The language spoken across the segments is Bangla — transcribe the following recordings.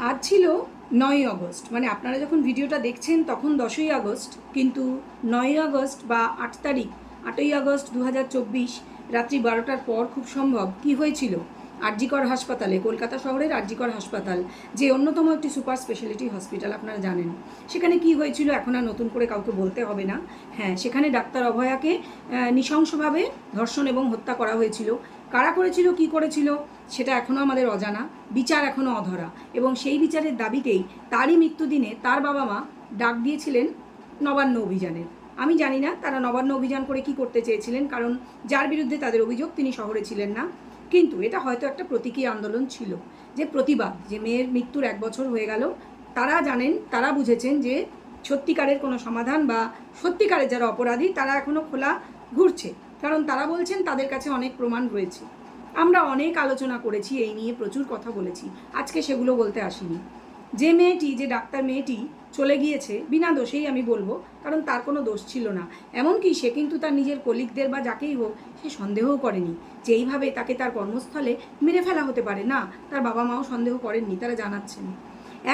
আজ ছিল 9ই আগস্ট, মানে আপনারা যখন ভিডিওটা দেখছেন তখন 10ই আগস্ট, কিন্তু 9ই আগস্ট বা 8 তারিখ 8ই আগস্ট 2024 রাত্রি 12টার পর খুব সম্ভব কি হয়েছিল আরজিকর হাসপাতালে, কলকাতা শহরের আরজিকর হাসপাতাল, যে অন্যতম একটি সুপার স্পেশালিটি হসপিটাল আপনারা জানেন। সেখানে কি হয়েছিল এখন আর নতুন করে কাউকে বলতে হবে না। হ্যাঁ, সেখানে ডাক্তার অভয়াকে নৃশংসভাবে ধর্ষণ এবং হত্যা করা হয়েছিল। কারা করেছিল, কি করেছিল সেটা এখনও আমাদের অজানা, বিচার এখনও অধরা। এবং সেই বিচারের দাবিতেই তারই মৃত্যুদিনে তার বাবা মা ডাক দিয়েছিলেন নবান্ন অভিযানের। আমি জানি না তারা নবান্ন অভিযান করে কি করতে চেয়েছিলেন, কারণ যার বিরুদ্ধে তাদের অভিযোগ তিনি শহরে ছিলেন না। কিন্তু এটা হয়তো একটা প্রতীকী আন্দোলন ছিল, যে প্রতিবাদ, যে মেয়ের মৃত্যুর 1 বছর হয়ে গেল। তারা জানেন, তারা বুঝেছেন যে সত্যিকারের কোনো সমাধান বা সত্যিকারের যারা অপরাধী তারা এখনও খোলা ঘুরছে, কারণ তারা বলছেন তাদের কাছে অনেক প্রমাণ রয়েছে। আমরা অনেক আলোচনা করেছি এই নিয়ে, প্রচুর কথা বলেছি, আজকে সেগুলো বলতে আসিনি। যে মেয়েটি, যে ডাক্তার মেয়েটি চলে গিয়েছে বিনা দোষেই, আমি বলবো, কারণ তার কোনো দোষ ছিল না। এমনকি সে কিন্তু তার নিজের কলিগদের বা যাকেই হোক সে সন্দেহও করেনি যে এইভাবে তাকে তার কর্মস্থলে মেরে ফেলা হতে পারে। না, তার বাবা মাও সন্দেহ করেননি, তারা জানাচ্ছেন।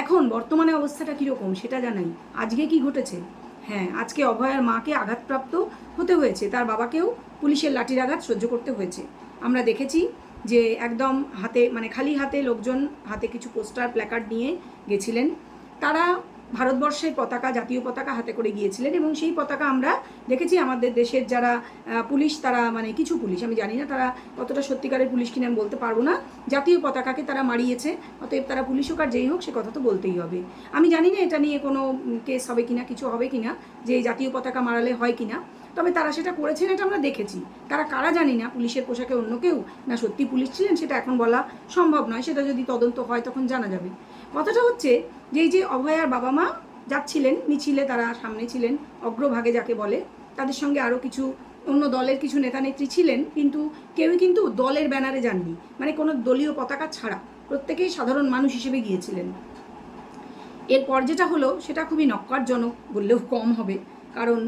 এখন বর্তমানে অবস্থাটা কীরকম সেটা জানাই। আজকে কি ঘটেছে? হ্যাঁ, আজকে অভয়ার মাকে আঘাতপ্রাপ্ত হতে হয়েছে, তার বাবাকেও পুলিশের লাঠির আঘাত সহ্য করতে হয়েছে। আমরা দেখেছি যে একদম হাতে, মানে খালি হাতে লোকজন হাতে কিছু পোস্টার প্ল্যাকার্ড নিয়ে গেছিলেন। তারা ভারতবর্ষের পতাকা, জাতীয় পতাকা হাতে করে গিয়েছিলেন, এবং সেই পতাকা আমরা দেখেছি আমাদের দেশের যারা পুলিশ, তারা মানে কিছু পুলিশ, আমি জানি না তারা কতটা সত্যিকারের পুলিশ কিনা আমি বলতে পারবো না, জাতীয় পতাকাকে তারা মারিয়েছে। অতএব তারা পুলিশ হোক আর যেই হোক, সে কথা তো বলতেই হবে। আমি জানি না এটা নিয়ে কোনো কেস হবে কিনা, কিছু হবে কিনা, যে জাতীয় পতাকা মারালে হয় কিনা, তবে তারা সেটা করেছেন, এটা আমরা দেখেছি। তারা কারা জানি না, পুলিশের পোশাকে অন্য কেউ না সত্যি পুলিশ ছিলেন সেটা এখন বলা সম্ভব নয়, সেটা যদি তদন্ত হয় তখন জানা যাবে। কথাটা হচ্ছে যে এই যে অভয়ার বাবা মা যাচ্ছিলেন মিছিলে, তারা সামনে ছিলেন, অগ্রভাগে যাকে বলে, তাদের সঙ্গে আরও কিছু অন্য দলের কিছু নেতা নেত্রী ছিলেন, কিন্তু কেউই কিন্তু দলের ব্যানারে যাননি, মানে কোনো দলীয় পতাকা ছাড়া প্রত্যেকেই সাধারণ মানুষ হিসেবে গিয়েছিলেন। এরপর যেটা হলো সেটা খুবই নক্কারজনক বললেও কম হবে, কারণ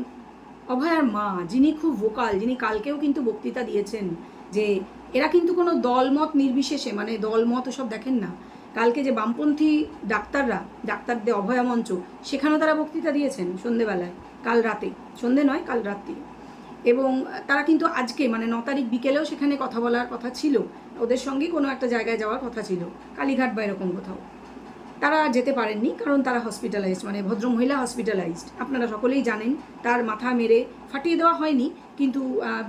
অভয়ার মা, যিনি খুব ভোকাল, যিনি কালকেও কিন্তু বক্তৃতা দিয়েছেন যে এরা কিন্তু কোনো দলমত নির্বিশেষে, মানে দলমত ওসব দেখেন না, কালকে যে বামপন্থী ডাক্তাররা, ডাক্তারদের অভয়া মঞ্চ, সেখানেও তারা বক্তৃতা দিয়েছেন সন্ধেবেলায়, কাল রাতে, সন্ধে নয় কাল রাত্রি। এবং তারা কিন্তু আজকে মানে 9 তারিখ বিকেলেও সেখানে কথা বলার কথা ছিল, ওদের সঙ্গে কোনো একটা জায়গায় যাওয়ার কথা ছিল, কালীঘাট বা এরকম কোথাও। তারা যেতে পারেননি কারণ তারা হসপিটালাইজড, মানে ভদ্রমহিলা হসপিটালাইজড, আপনারা সকলেই জানেন। তার মাথা মেরে ফাটিয়ে দেওয়া হয়নি, কিন্তু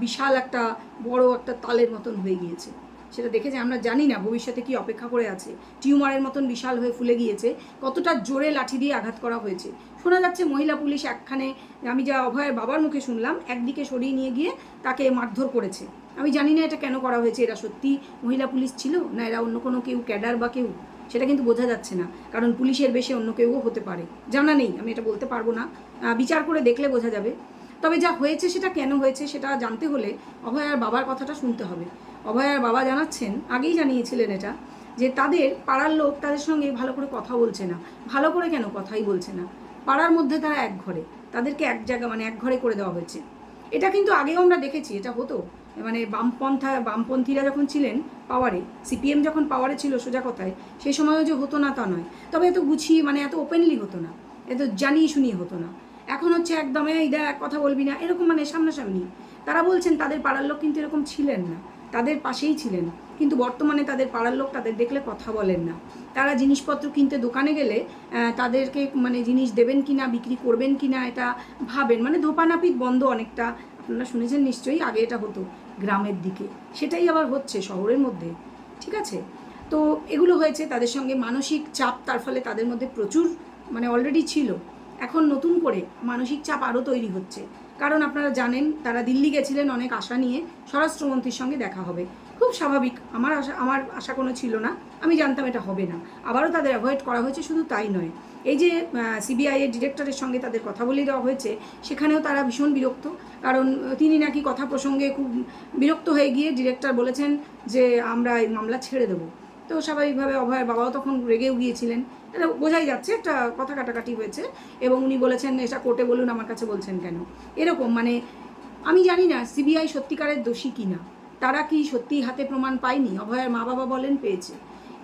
বিশাল একটা বড় একটা তালের মতন হয়ে গিয়েছে, সেটা দেখেছে। আমরা জানি না ভবিষ্যতে কি অপেক্ষা করে আছে, টিউমারের মতন বিশাল হয়ে ফুলে গিয়েছে, কতটা জোরে লাঠি দিয়ে আঘাত করা হয়েছে। শোনা যাচ্ছে মহিলা পুলিশ একখানে, আমি যা অভয়ের বাবার মুখে শুনলাম, একদিকে সরিয়ে নিয়ে গিয়ে তাকে মারধর করেছে। আমি জানি না এটা কেন করা হয়েছে, এরা সত্যি মহিলা পুলিশ ছিল না এরা অন্য কোনো কেউ, ক্যাডার বা কেউ, সেটা কিন্তু বোঝা যাচ্ছে না, কারণ পুলিশের বেশে অন্য কেউও হতে পারে, জানা নেই, আমি এটা বলতে পারবো না, বিচার করে দেখলে বোঝা যাবে। তবে যা হয়েছে সেটা কেন হয়েছে সেটা জানতে হলে অভয়ার বাবার কথাটা শুনতে হবে। অভয়ার বাবা জানাচ্ছেন, আগেই জানিয়েছিলেন এটা, যে তাদের পাড়ার লোক তাদের সঙ্গে ভালো করে কথা বলছে না। ভালো করে কেন কথাই বলছে না, পাড়ার মধ্যে তারা এক ঘরে, তাদেরকে এক জায়গা মানে এক ঘরে করে দেওয়া হয়েছে। এটা কিন্তু আগেও আমরা দেখেছি, এটা হতো, মানে বামপন্থীরা যখন ছিলেন পাওয়ারে, সিপিএম যখন পাওয়ারে ছিল সোজা কথায়, সেই সময়ও যে হতো না তা নয়, তবে এত গুছিয়ে, মানে এত ওপেনলি হতো না, এত জানিয়ে শুনিয়ে হতো না। এখন হচ্ছে একদমই এই দেখ কথা বলবি না, এরকম মানে সামনাসামনি। তারা বলছেন তাদের পাড়ার লোক কিন্তু এরকম ছিলেন না, তাদের পাশেই ছিলেন, কিন্তু বর্তমানে তাদের পাড়ার লোক তাদের দেখলে কথা বলেন না। তারা জিনিসপত্র কিনতে দোকানে গেলে তাদেরকে মানে জিনিস দেবেন কি না, বিক্রি করবেন কি না, এটা ভাবেন, মানে ধোপানাপিত বন্ধ অনেকটা। আপনারা শুনেছেন নিশ্চয়ই, আগে এটা হতো গ্রামের দিকে, সেটাই আবার হচ্ছে শহরের মধ্যে, ঠিক আছে? তো এগুলো হয়েছে, তাদের সঙ্গে মানসিক চাপ, তার ফলে তাদের মধ্যে প্রচুর, মানে অলরেডি ছিল, এখন নতুন করে মানসিক চাপ আরও তৈরি হচ্ছে। কারণ আপনারা জানেন তারা দিল্লি গেছিলেন অনেক আশা নিয়ে, স্বরাষ্ট্রমন্ত্রীর সঙ্গে দেখা হবে, খুব স্বাভাবিক, আমার আশা কোনো ছিল না, আমি জানতাম এটা হবে না, আবারও তাদের অ্যাভয়েড করা হয়েছে। শুধু তাই নয়, এই যে সিবিআইয়ের ডিরেক্টরের সঙ্গে তাদের কথা বলে দেওয়া হয়েছে, সেখানেও তারা ভীষণ বিরক্ত, কারণ তিনি নাকি কথা প্রসঙ্গে খুব বিরক্ত হয়ে গিয়ে ডিরেক্টর বলেছেন যে আমরা এই মামলা ছেড়ে দেবো। তো স্বাভাবিকভাবে অভয়ের বাবাও তখন রেগেও গিয়েছিলেন, এটা বোঝাই যাচ্ছে একটা কথা কাটাকাটি হয়েছে, এবং উনি বলেছেন এটা কোর্টে বলুন, আমার কাছে বলছেন কেন, এরকম। মানে আমি জানি না সিবিআই সত্যিকারের দোষী কিনা, তারা কি সত্যি হাতে প্রমাণ পায়নি? অভয়ের মা বাবা বলেন পেয়েছে,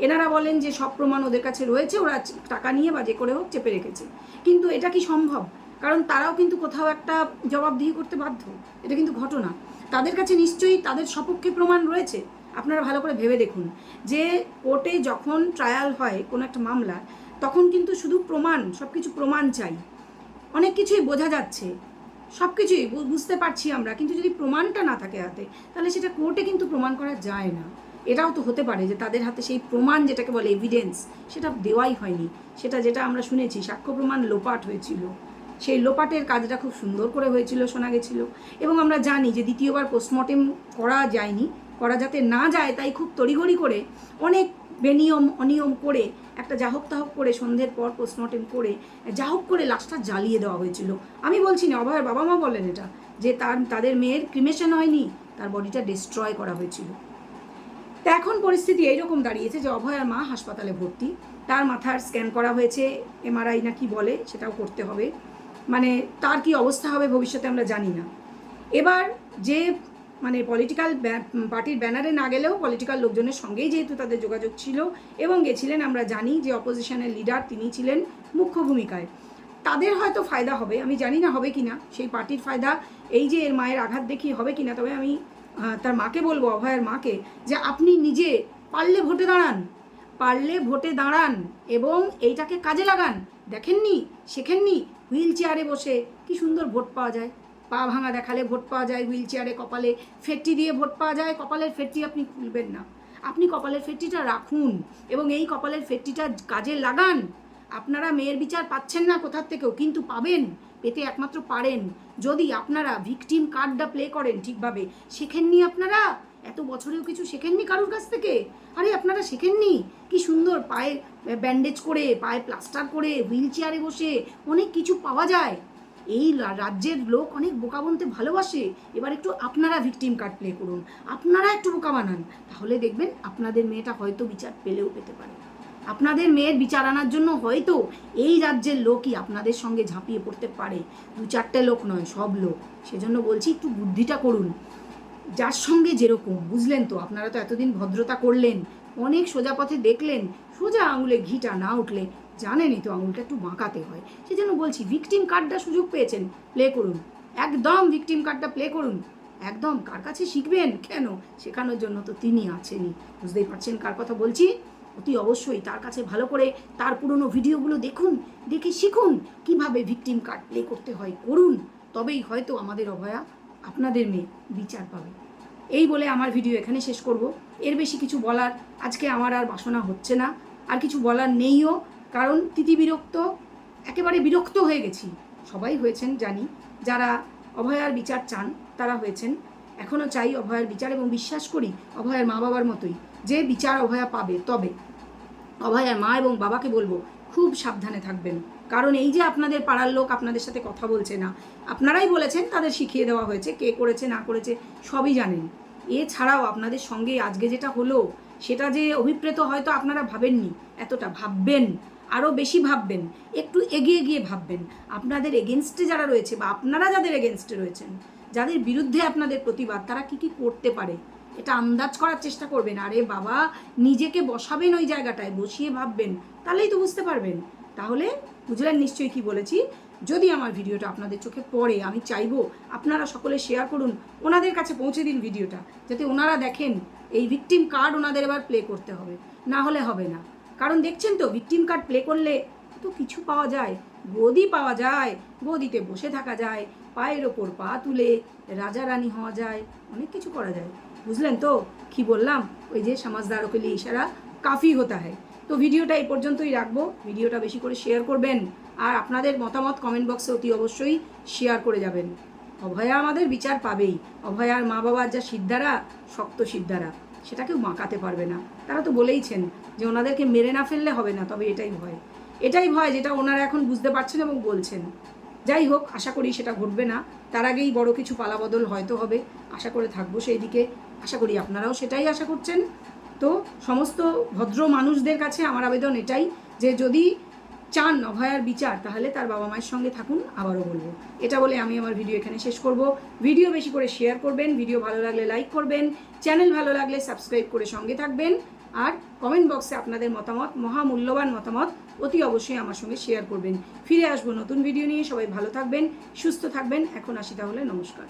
এনারা বলেন যে সব প্রমাণ ওদের কাছে রয়েছে, ওরা টাকা নিয়ে বা যে করে হোক চেপে রেখেছে। কিন্তু এটা কি সম্ভব? কারণ তারাও কিন্তু কোথাও একটা জবাবদিহি করতে বাধ্য, এটা কিন্তু ঘটনা। তাদের কাছে নিশ্চয়ই তাদের সপক্ষে প্রমাণ রয়েছে। আপনারা ভালো করে ভেবে দেখুন যে কোর্টে যখন ট্রায়াল হয় কোনো একটা মামলা, তখন কিন্তু শুধু প্রমাণ, সব কিছু প্রমাণ চাই। অনেক কিছুই বোঝা যাচ্ছে, সব কিছুই বুঝতে পারছি আমরা, কিন্তু যদি প্রমাণটা না থাকে হাতে, তাহলে সেটা কোর্টে কিন্তু প্রমাণ করা যায় না। এটাও তো হতে পারে যে তাদের হাতে সেই প্রমাণ, যেটাকে বলে এভিডেন্স, সেটা দেওয়াই হয়নি। যেটা আমরা শুনেছি, সাক্ষ্য প্রমাণ লোপাট হয়েছিল। সেই লোপাটের কাজটা খুব সুন্দর করে হয়েছিল, শোনা গেছিল। এবং আমরা জানি যে দ্বিতীয়বার পোস্টমর্টেম করা যায়নি, করা যাতে না যায় তাই খুব তড়িঘড়ি করে অনেক বেনিয়ম অনিয়ম করে একটা যাহক তাহক করে সন্ধ্যের পর পোস্টমর্টেম করে যাহক করে লাশটা জ্বালিয়ে দেওয়া হয়েছিল। আমি বলছি না, অভয়ের বাবা মা বলেন এটা, যে তাদের মেয়ের ক্রিমেশন হয়নি, তার বডিটা ডিস্ট্রয় করা হয়েছিল। তা এখন পরিস্থিতি এইরকম দাঁড়িয়েছে যে অভয়ার মা হাসপাতালে ভর্তি, তার মাথার স্ক্যান করা হয়েছে, এমআরআই না কি বলে সেটাও করতে হবে। মানে তার কি অবস্থা হবে ভবিষ্যতে আমরা জানি না। এবার যে পলিটিক্যাল পার্টির ব্যানারে না গেলেও পলিটিক্যাল লোকজনের সঙ্গেই যেহেতু তাদের যোগাযোগ ছিল এবং গেছিলেন, আমরা জানি যে অপোজিশনের লিডার তিনি ছিলেন মুখ্য ভূমিকায়। তাদের হয়তো ফায়দা হবে, আমি জানি না হবে কি না, সেই পার্টির ফায়দা এই যে এর মায়ের আঘাত দেখিয়ে হবে কি না। তবে আমি তার মাকে বলবো, অভয়ের মাকে, যে আপনি নিজে পারলে ভোটে দাঁড়ান এবং এইটাকে কাজে লাগান। দেখেননি, শেখেননি, হুইল চেয়ারে বসে কি সুন্দর ভোট পাওয়া যায়, পা ভাঙা দেখালে ভোট পাওয়া যায়, হুইল চেয়ারে কপালে ফেটটি দিয়ে ভোট পাওয়া যায়। কপালের ফেটটি আপনি খুলবেন না, আপনি কপালের ফেটটিটা রাখুন এবং এই কপালের ফেটটিটা কাজে লাগান। আপনারা মেয়ের বিচার পাচ্ছেন না কোথার থেকেও, কিন্তু পাবেন, পেতে একমাত্র পারেন যদি আপনারা ভিকটিম কার্ডটা প্লে করেন ঠিকভাবে। শেখেননি আপনারা? এত বছরেও কিছু শেখেননি কারোর কাছ থেকে? আরে আপনারা শেখেননি? কি সুন্দর পায়ে ব্যান্ডেজ করে, পায়ে প্লাস্টার করে, হুইল চেয়ারে বসে অনেক কিছু পাওয়া যায়। এই রাজ্যের লোক অনেক বোকা বানতে ভালোবাসে। এবার একটু আপনারা ভিকটিম কার্ড প্লে করুন, আপনারা একটু বোকা বানান, তাহলে দেখবেন আপনাদের মেয়েটা হয়তো বিচার পেলেও পেতে পারে। আপনাদের মেয়ের বিচার আনার জন্য হয়তো এই রাজ্যের লোকই আপনাদের সঙ্গে ঝাঁপিয়ে পড়তে পারে। 2-4টে লোক নয়, সব লোক। সেজন্য বলছি একটু বুদ্ধিটা করুন, যার সঙ্গে যেরকম, বুঝলেন তো? আপনারা তো এতদিন ভদ্রতা করলেন, অনেক সোজা পথে দেখলেন, সোজা আঙুলে ঘিটা না উঠলে জানেনই তো আঙুলটা একটু বাঁকাতে হয়। সেজন্য বলছি ভিকটিম কার্ডটা সুযোগ পেয়েছেন, প্লে করুন, একদম ভিকটিম কার্ডটা প্লে করুন, একদম। কার কাছে শিখবেন? কেন, শেখানোর জন্য তো তিনি আছেনই। বুঝতেই পারছেন কার কথা বলছি? অতি অবশ্যই তার কাছে ভালো করে তার পুরনো ভিডিওগুলো দেখুন, দেখে শিখুন কিভাবে ভিকটিম কার্ড প্লে করতে হয়, করুন। তবেই হয়তো আমাদের অভয়া, আপনাদের মেয়ে বিচার পাবে। এই বলে আমার ভিডিও এখানে শেষ করব। এর বেশি কিছু বলার আজকে আমার আর বাসনা হচ্ছে না, আর কিছু বলার নেইও। কারণ বিরক্ত, একেবারে বিরক্ত হয়ে গেছি। সবাই হয়েছেন জানি, যারা অভয়ার বিচার চান তারা হয়েছেন। এখনও চাই অভয়ার বিচার এবং বিশ্বাস করি অভয়ার মা বাবার মতোই যে বিচার অভয়া পাবে। তবে অভয়ার মা এবং বাবাকে বলবো খুব সাবধানে থাকবেন। কারণ এই যে আপনাদের পাড়ার লোক আপনাদের সাথে কথা বলছে না, আপনারাই বলেছেন, তাদের শিখিয়ে দেওয়া হয়েছে, কে করেছে না করেছে সবই জানেন। এছাড়াও আপনাদের সঙ্গে আজকে যেটা হলো, সেটা যে অভিপ্রেত হয়তো আপনারা ভাবেননি, এতটা ভাববেন, আরও বেশি ভাববেন, একটু এগিয়ে গিয়ে ভাববেন। আপনাদের এগেনস্টে যারা রয়েছে বা আপনারা যাদের এগেনস্টে রয়েছেন, যাদের বিরুদ্ধে আপনাদের প্রতিবাদ, তারা কি কি করতে পারে এটা আন্দাজ করার চেষ্টা করবেন। আরে বাবা, নিজেকে বসাবেন ওই জায়গাটায়, বসিয়ে ভাববেন, তাহলেই তো বুঝতে পারবেন। তাহলে বুঝলেন নিশ্চয়ই কি বলেছি। যদি আমার ভিডিওটা আপনাদের চোখে পড়ে, আমি চাইবো আপনারা সকলে শেয়ার করুন, ওনাদের কাছে পৌঁছে দিন ভিডিওটা, যাতে ওনারা দেখেন এই ভিকটিম কার্ড ওনাদের এবার প্লে করতে হবে, না হলে হবে না। কারণ দেখছেন তো, ভিকটিম কার্ড প্লে করলে তো কিছু পাওয়া যায়, গদি পাওয়া যায়, গদিতে বসে থাকা যায়, পায়ের ওপর পা তুলে রাজা রানী হওয়া যায়, অনেক কিছু করা যায়। বুঝলেন তো কি বললাম? ওই যে সমাজদারও কে লিয়ে ইশারা কাফি হতা হয়। তো ভিডিওটা এই পর্যন্তই রাখবো। ভিডিওটা বেশি করে শেয়ার করবেন, আর আপনাদের মতামত কমেন্ট বক্সে অতি অবশ্যই শেয়ার করে যাবেন। অভয়া আমাদের বিচার পাবেই। অভয়ার মা বাবার যা সিদ্ধারা, শক্ত সিদ্ধারা, সেটা কেউ বাঁকাতে পারবে না। তারা তো বলেইছেন যে ওনাদেরকে মেরে না ফেললে হবে না। তবে এটাই ভয় যেটা ওনারা এখন বুঝতে পারছেন এবং বলছেন। যাই হোক, আশা করি সেটা ঘটবে না। তার আগেই বড় কিছু পালাবদল হয়তো হবে, আশা করে থাকবো সেই দিকে। আশা করি আপনারাও সেটাই আশা করছেন। তো সমস্ত ভদ্র মানুষদের কাছে আমার আবেদন এটাই, যে যদি চান অভয়ার বিচার, তাহলে তার বাবা মায়ের সঙ্গে থাকুন। আবারও বলবো, এটা বলে আমি আমার ভিডিও এখানে শেষ করব। ভিডিও বেশি করে শেয়ার করবেন, ভিডিও ভালো লাগলে লাইক করবেন, চ্যানেল ভালো লাগলে সাবস্ক্রাইব করে সঙ্গে থাকবেন। আর কমেন্ট বক্সে আপনাদের মতামত, মহামূল্যবান মতামত অতি অবশ্যই আমার সঙ্গে শেয়ার করবেন। ফিরে আসবো নতুন ভিডিও নিয়ে। সবাই ভালো থাকবেন, সুস্থ থাকবেন। এখন আসি তাহলে, নমস্কার।